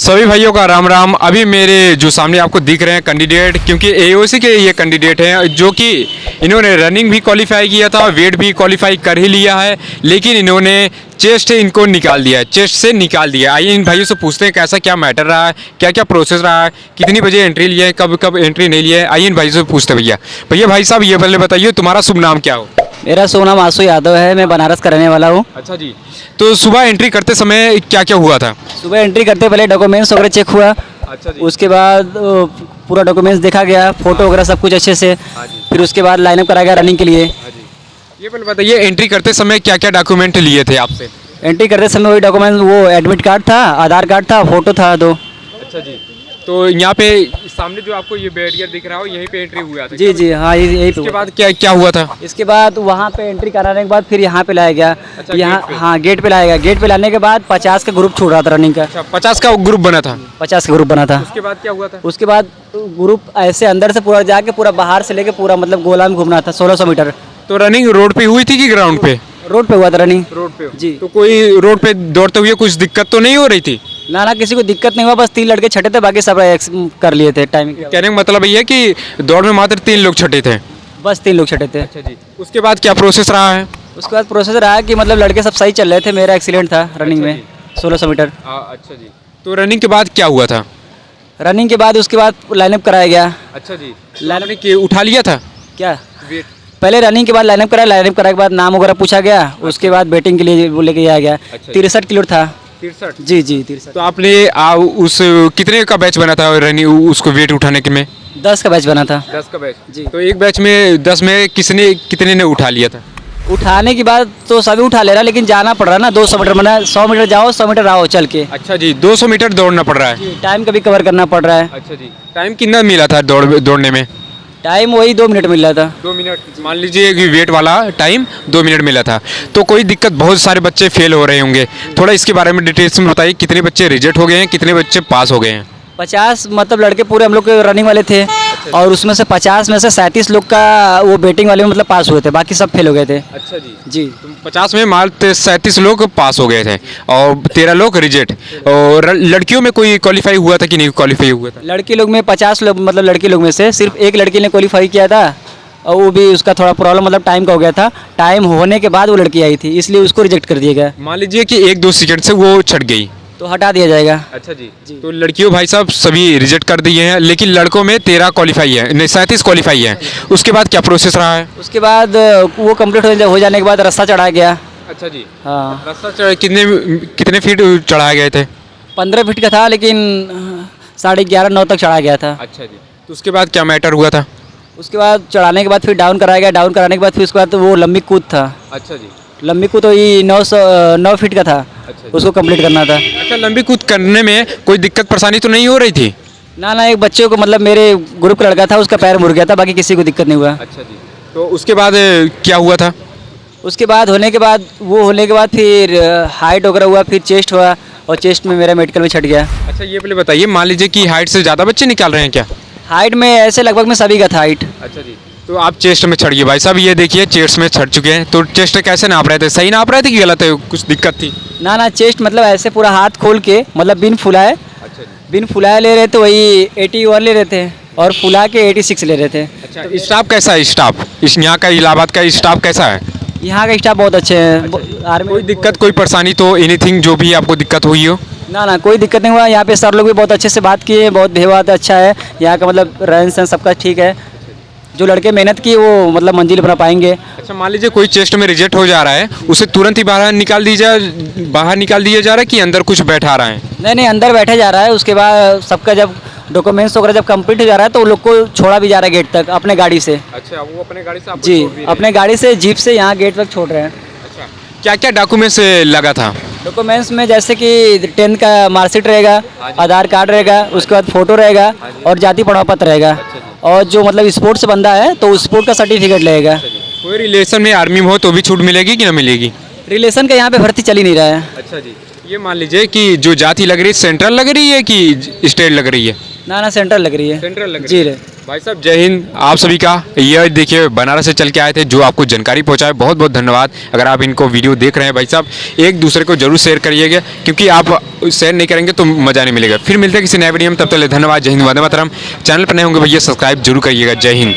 सभी भाइयों का राम राम। अभी मेरे जो सामने आपको दिख रहे हैं कैंडिडेट, क्योंकि एओसी के ये कैंडिडेट हैं जो कि इन्होंने रनिंग भी क्वालिफाई किया था, वेट भी क्वालिफाई कर ही लिया है, लेकिन इन्होंने चेस्ट इनको निकाल दिया है, चेस्ट से निकाल दिया। आइए इन भाइयों से पूछते हैं कैसा क्या मैटर रहा है, क्या क्या प्रोसेस रहा है, कितनी बजे एंट्री लिया है, कब कब एंट्री नहीं लिया है। आइए इन भाइयों से पूछते हैं। भैया भैया भाई साहब ये पहले बताइए तुम्हारा शुभ नाम क्या हो? मेरा शुभ नाम आशु यादव है, मैं बनारस का रहने वाला हूँ। अच्छा जी, तो सुबह एंट्री करते समय क्या क्या हुआ था? सुबह एंट्री करते पहले डॉक्यूमेंट्स वगैरह चेक हुआ। अच्छा जी। उसके बाद पूरा डॉक्यूमेंट्स देखा गया, फोटो वगैरह सब कुछ अच्छे से। हाँ जी। फिर उसके बाद लाइनअप करा गया रनिंग के लिए। हाँ जी, ये पहले बताइए एंट्री करते समय क्या क्या डॉक्यूमेंट लिए थे आपसे? एंट्री करते समय वही डॉक्यूमेंट, वो एडमिट कार्ड था, आधार कार्ड था, फोटो था 2। अच्छा जी, तो यहाँ पे सामने जो आपको ये बैरियर दिख रहा हो यहीं पे एंट्री हुआ था? जी जी हाँ, यही इसके बाद क्या क्या हुआ था? इसके बाद वहाँ पे एंट्री कराने के बाद फिर यहाँ पे लाया गया। अच्छा, यहाँ गेट पे? हाँ गेट पे लाया गया। गेट पे लाने के बाद 50 का ग्रुप छूट रहा था रनिंग का। अच्छा, 50 का ग्रुप बना था। 50 का ग्रुप बना था। उसके बाद क्या हुआ था? उसके बाद ग्रुप ऐसे अंदर से पूरा जाके पूरा बाहर से लेके पूरा मतलब गोला में घूमना था 1600 मीटर। तो रनिंग रोड पे हुई थी कि ग्राउंड पे? रोड पे हुआ था रनिंग। रोड पे जी। तो कोई रोड पे दौड़ते हुए कुछ दिक्कत तो नहीं हो रही थी? ना किसी को दिक्कत नहीं हुआ, बस 3 लड़के छठे थे, बाकी सब कर लिए थे टाइमिंग। कहने का मतलब ये है कि दौड़ में मात्र 3 लोग छठे थे। बस 3 लोग छठे थे। अच्छा जी, उसके बाद क्या प्रोसेस रहा है? उसके बाद प्रोसेस रहा कि मतलब लड़के सब सही चल रहे थे, मेरा एक्सीडेंट था रनिंग में 1600 मीटर। अच्छा जी, तो रनिंग के बाद क्या हुआ था? रनिंग के बाद उसके बाद लाइनअप कराया गया। अच्छा जी, लाइनअप के उठा लिया था क्या वेट? पहले रनिंग के बाद लाइनअप कराया, लाइनअप कराने के बाद नाम वगैरह पूछा गया। उसके बाद बैटिंग के लिए वो लेके आया गया। अच्छा। 63 किलो था। 63? जी जी 63। तो आपने उस कितने का बैच बना था रनिंग उसको वेट उठाने के में? 10 का बैच बना था। 10 का बैच जी। तो एक बैच में 10 में कितने ने उठा लिया था? उठाने के बाद तो सभी उठा ले रहा, लेकिन जाना पड़ रहा ना 200 मीटर, मैंने 100 मीटर जाओ 100 मीटर आओ चल के। अच्छा जी, 200 मीटर दौड़ना पड़ रहा है। टाइम का भी कवर करना पड़ रहा है। अच्छा जी, टाइम कितना मिला था दौड़ने में? टाइम वही 2 मिनट मिल रहा था। 2 मिनट मान लीजिए कि वेट वाला टाइम 2 मिनट मिला था। तो कोई दिक्कत, बहुत सारे बच्चे फेल हो रहे होंगे, थोड़ा इसके बारे में डिटेल्स में बताइए। कितने बच्चे रिजेक्ट हो गए हैं, कितने बच्चे पास हो गए हैं? 50 मतलब लड़के पूरे हम लोग के रनिंग वाले थे, और उसमें से 50 में से 37 लोग का वो बैटिंग वाले में मतलब पास हुए थे, बाकी सब फेल हो गए थे। अच्छा जी जी। 50 में मात्र 37 लोग पास हो गए थे और 13 लोग रिजेक्ट। और लड़कियों में कोई क्वालिफाई हुआ था कि नहीं क्वालिफाई हुआ था? लड़की लोग में 50 लोग, मतलब लड़की लोग में से सिर्फ एक लड़की ने क्वालिफाई किया था, और वो भी उसका थोड़ा प्रॉब्लम मतलब टाइम का हो गया था। टाइम होने के बाद वो लड़की आई थी, इसलिए उसको रिजेक्ट कर दिया गया। मान लीजिए कि 1-2 सेकंड से वो छट गई तो हटा दिया जाएगा। अच्छा जी, तो लड़कियों भाई साहब सभी रिजेक्ट कर दिए हैं, लेकिन लड़कों में 13 क्वालिफाई है, नहीं 37 क्वालिफाई है। उसके बाद क्या प्रोसेस रहा है? उसके बाद वो कंप्लीट हो जाने के बाद रास्ता चढ़ाया गया। अच्छा जी, हाँ रास्ता कितने फीट चढ़ाए गए थे? 15 फीट का था, लेकिन 11:30-9 तक चढ़ाया गया था। अच्छा जी, तो उसके बाद क्या मैटर हुआ था? उसके बाद चढ़ाने के बाद फिर डाउन कराया गया। डाउन कराने के बाद फिर उसके बाद वो लंबी कूद था। अच्छा जी, लंबी कूद तो ये 9 फीट का था। अच्छा उसको कंप्लीट करना था। अच्छा, लंबी कूद करने में कोई दिक्कत परेशानी तो नहीं हो रही थी? ना एक बच्चे को मतलब मेरे ग्रुप का लड़का था, उसका पैर मुड़ गया था, बाकी किसी को दिक्कत नहीं हुआ। अच्छा जी, तो उसके बाद क्या हुआ था? उसके बाद होने के बाद फिर हाइट वगैरह हुआ, फिर चेस्ट हुआ, और चेस्ट में मेरा मेडिकल में छट गया। अच्छा, ये पहले बताइए, मान लीजिए कि हाइट से ज़्यादा बच्चे निकाल रहे हैं क्या? हाइट में ऐसे लगभग में सभी का था हाइट। अच्छा जी, तो आप चेस्ट में छड़ गए भाई साहब, ये देखिए चेस्ट में छड़ चुके हैं। तो चेस्ट कैसे नाप रहे थे, सही नाप रहे थे कि गलत है, कुछ दिक्कत थी? ना चेस्ट मतलब ऐसे पूरा हाथ खोल के, मतलब बिन फुलाए। अच्छा जी, बिन फुलाए ले रहे थे, वही 81 ले रहे थे, और फुला के 86 ले रहे थे। अच्छा, स्टाफ कैसा है? स्टाफ इस यहाँ का इलाहाबाद का स्टाफ कैसा है? यहाँ का स्टाफ बहुत अच्छे हैं। आर्मी कोई दिक्कत, कोई परेशानी तो एनीथिंग जो भी आपको दिक्कत हुई हो? ना कोई दिक्कत नहीं हुआ। यहाँ पे सर लोग भी बहुत अच्छे से बात किए, बहुत व्यवहार अच्छा है यहाँ का, मतलब रहन सहन सबका ठीक है। जो लड़के मेहनत की वो मतलब मंजिल बना पाएंगे। अच्छा, मान लीजिए कोई चेस्ट में रिजेक्ट हो जा रहा है, उसे तुरंत ही बाहर निकाल दिया जा रहा है कि अंदर कुछ बैठा रहा है? नहीं अंदर बैठा जा रहा है। उसके बाद सबका जब डॉक्यूमेंट्स वगैरह जब कंप्लीट हो जा रहा है, तो उन लोग को छोड़ा भी जा रहा है गेट तक अपने गाड़ी से। अच्छा, वो अपने गाड़ी से जी, अपने गाड़ी से जीप से यहाँ गेट तक छोड़ रहे हैं। अच्छा, क्या क्या डॉक्यूमेंट्स लगा था? डॉक्यूमेंट्स में जैसे कि 10th का मार्कशीट रहेगा, आधार कार्ड रहेगा, उसके बाद फोटो रहेगा, और जाति प्रमाण पत्र रहेगा, और जो मतलब स्पोर्ट्स से बंदा है तो स्पोर्ट का सर्टिफिकेट लगेगा। कोई रिलेशन में आर्मी में हो तो भी छूट मिलेगी कि ना मिलेगी? रिलेशन का यहाँ पे भर्ती चल ही नहीं रहा है। अच्छा जी, ये मान लीजिए कि जो जाति लग रही है सेंट्रल लग रही है कि स्टेट लग रही है? ना सेंट्रल लग रही है। सेंट्रल लग रही जी है। भाई साहब जय हिंद आप सभी का। ये देखिए बनारस से चल के आए थे, जो आपको जानकारी पहुंचाए, बहुत बहुत धन्यवाद। अगर आप इनको वीडियो देख रहे हैं भाई साहब, एक दूसरे को जरूर शेयर करिएगा, क्योंकि आप शेयर नहीं करेंगे तो मज़ा नहीं मिलेगा। फिर मिलते हैं किसी नए वीडियो में, तब तक के लिए धन्यवाद। जय हिंद, वंदे मातरम। चैनल पर नए होंगे भैया सब्सक्राइब जरूर करिएगा। जय हिंद।